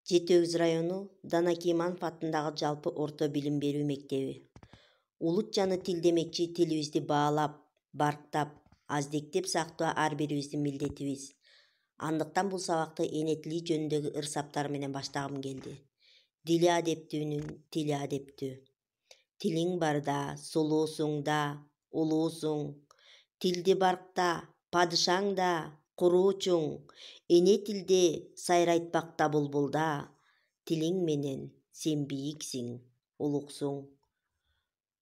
Жети Өгүз району Дана Кийманов атындагы жалпы орто билим берүү мектеби. Улут жаны тил демекчи тилибизди баалап, барктап, аздектеп сактоо ар бирибиздин милдетибиз. Андыктан бул сабакты эне тили жөнүндөгү ырсаптар менен баштагым келди. Дили адептүүнүн тили адептүү. Тилиң барда, сулуусуң да, улуусуң. Тилди баркта, падышаң да, куруучуң. Эне тилде сайрайтпакта булбулда. Тилиң менен сен бийиксиң, улуксуң.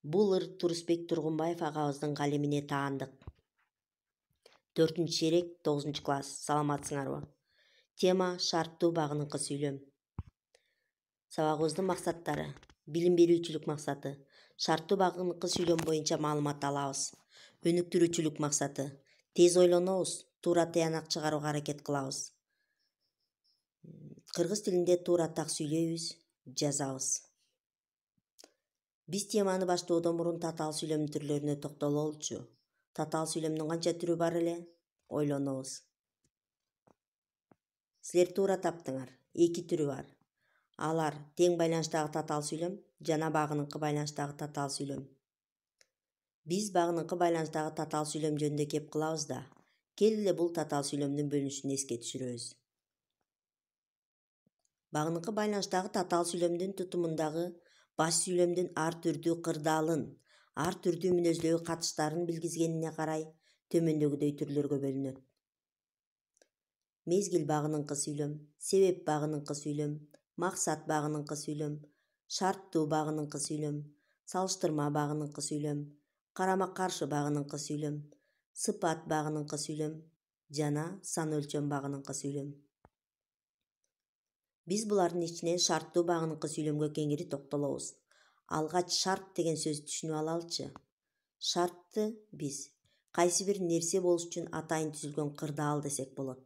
Бул ыр Турусбек Тургунбаев агабыздын калемине таандык. 4 шерек 9 класс. Саламатсыңарбы? Тема шарттуу багыныкы сүйлөм. Сабагыбыздын максаттары: билим берүүчүлүк максаты. Шарттуу багыныкы сүйлөм боюнча маалымат алабыз. Өнүктүрүүчүлүк максаты: тез ойлонобуз, туура тыянак чыгарууга аракет кылабыз. Кыргыз тилинде туура так сүйлөйбүз, жазабыз. Биз теманы баштоодон мурун татаал сүйлөмдүн түрлөрүнө токтололучу. Татаал сүйлөмдүн канча түрү бар эле? Ойлонобуз. Силер туура таптыңар. 2 түрү бар. Алар тең байланыштагы татаал сүйлөм жана багыныкы байланыштагы татаал сүйлөм. Биз багыныкы байланыштагы татаал сүйлөм жөнүндө кеп кылабыз да, келгиле бул татаал сүйлөмдүн бөлүнүшүн эске түшүрөбүз. Багыныкы байланыштагы татаал сүйлөмдүн тутумундагы баш сүйлөмдүн ар түрдүү кырдаалын, ар түрдүү мүнөздөгү катыштарын билгизгенине карай төмөндөгүдөй түрлөргө бөлүнөт. Мезгил багыныкы сүйлөм, себеп багыныкы сүйлөм, максат багыныкы сүйлөм, шарттуу багыныкы сүйлөм, салыштырма багыныкы сүйлөм, карама-каршы багыныкы сүйлөм, сыпат багыныкы сүйлөм жана сан өлчөм багыныкы сүйлөм. Биз булардын ичинен шарттуу багыныкы сүйлөмгө кеңири токтолобуз. Алгач шарт деген сөздү түшүнүп алалычы. Шартты биз кайсы бир нерсе болуш үчүн атайын түзүлгөн кырдаал десек болот.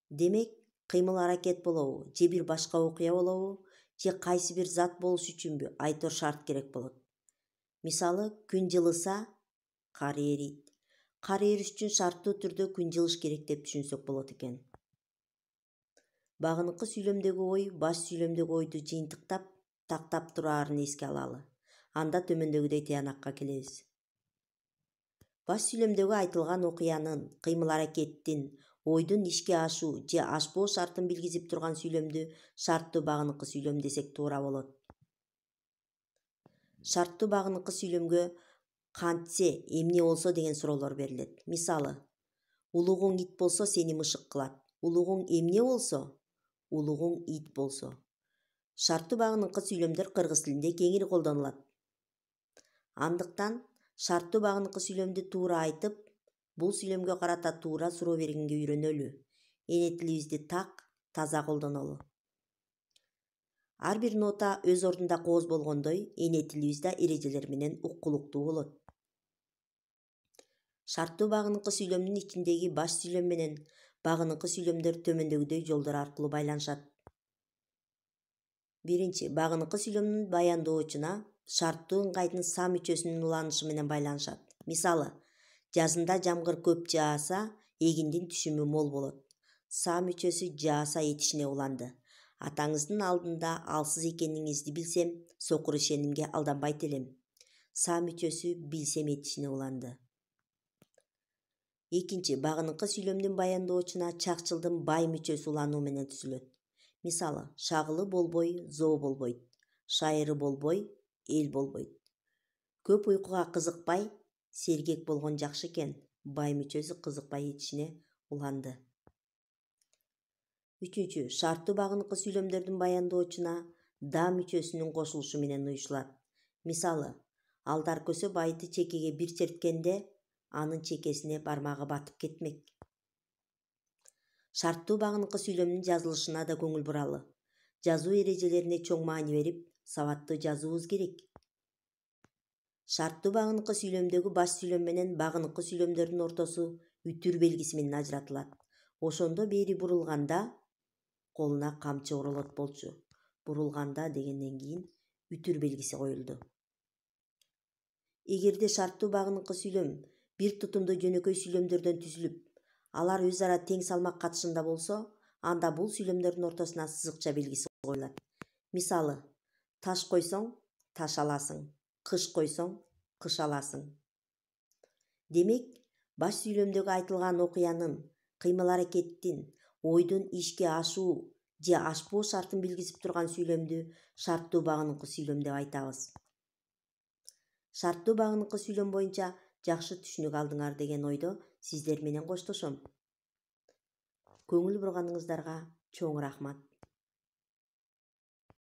Демек, кыймыл-аракет болобу, же бир башка окуя болобу, же кайсы бир зат болуш үчүнбү айтор шарт керек болот. Мисалы, күн жылыса, кар эрийт. Кар эриш үчүн шарттуу түрдө күн жылыш керек деп түшүнсөк болот экен. Багыныкы сүйлөмдөгү ой баш сүйлөмдөгү ойду жыйынтыктап, тактап тураарын эске алалы. Анда төмөндөгүдөй тыянакка келебиз. Баш сүйлөмдөгү айтылган окуянын, кыймыл-аракеттин, ойдун ишке ашуу же ашпоо шартын билгизип турган сүйлөмдү шарттуу багыныкы сүйлөм десек туура болот. Шарттуу багыныкы сүйлөмгө кантсе, эмне болсо деген суроолор берилет. Мисалы, улугуң ит болсо сени мышык кылат. Улугуң эмне болсо? Улугуң ит болсо. Шарттуу багыныкы сүйлөмдөр кыргыз тилинде кеңири колдонулат. Андыктан шарттуу багыныкы сүйлөмдү туура айтып, бул сүйлөмгө карата туура суроо бергенге үйрөнөлү. Эне тилибизди так, таза колдонолу. Ар бир нота өз ордунда кооз болгондой, эне тилибиз да эрежелер менен уккулуктуу болот. Шарттуу багыныкы сүйлөмдүн ичиндеги баш сүйлөм менен багыныкы сүйлөмдөр төмөндөгүдөй жолдор аркылуу байланышат. 1. Багыныкы сүйлөмдүн баянdoочуна шарттуу ыңгайдын са мүчөсүнүн уланышы менен байланышат. Мисалы, жазында жамгыр көп жааса, эгиндин түшүмү мол болот. Са мүчөсү жааса этишине уланды. Атаңыздын алдында алсыз экениңизди билсем, сокур ишенимге алданбайт элем. Са мүчөсү билсем этишине уланды. 2. Багыныкы сүйлөмдүн баянdoочуна чакчылдын бай мүчөсү улануу менен түзүлөт. Мисалы, шагылы болбой, зоо болбойт. Шайыры болбой, эл болбойт. Көп уйкуга кызыкпай, сергек болгон жакшы экен. Бай мүчөсү кызыкпай этишине уланды. 3. Шарттуу багыныкы сүйлөмдөрдүн баянdoочуна да мүчөсүнүн кошулушу менен уюшулат. Мисалы, алдар көсө байды чекеге бир черткенде, анын чекесине бармагы батып кетмек. Шарттуу багыныкы сүйлөмдүн жазылышына да көңүл буралы. Жазуу эрежелерине чоң маани берип, сабаттуу жазуубуз керек. Шарттуу багыныкы сүйлөмдөгү баш сүйлөм менен багыныкы сүйлөмдөрдүн ортосу үтүр белгиси менен ажыратылат. Ошондо бери бурулганда колуна камчы оролот болчу. Бурулганда дегенден кийин үтүр белгиси коюлду. Эгерде шарттуу багыныкы сүйлөм бир тутумдуу жөнөкөй сүйлөмдөрдөн түзүлүп, алар өз ара тең салмак катышында болсо, анда бул сүйлөмдөрдүн ортосуна сызыкча белгиси коюлат. Мисалы, таш койсоң, таш аласың, кыш койсоң, кыш аласың. Демек, баш сүйлөмдөгү айтылган окуянын, кыймыл-аракеттин, ойдун ишке ашуу же ашпоо шартын билгизип турган сүйлөмдү шарттуу багыныкы сүйлөм деп айтабыз. Шарттуу багыныкы сүйлөм боюнча жакшы түшүнүк алдыңар деген ойдо сиздер менен коштошом. Көңүл бурганыңыздарга чоң рахмат.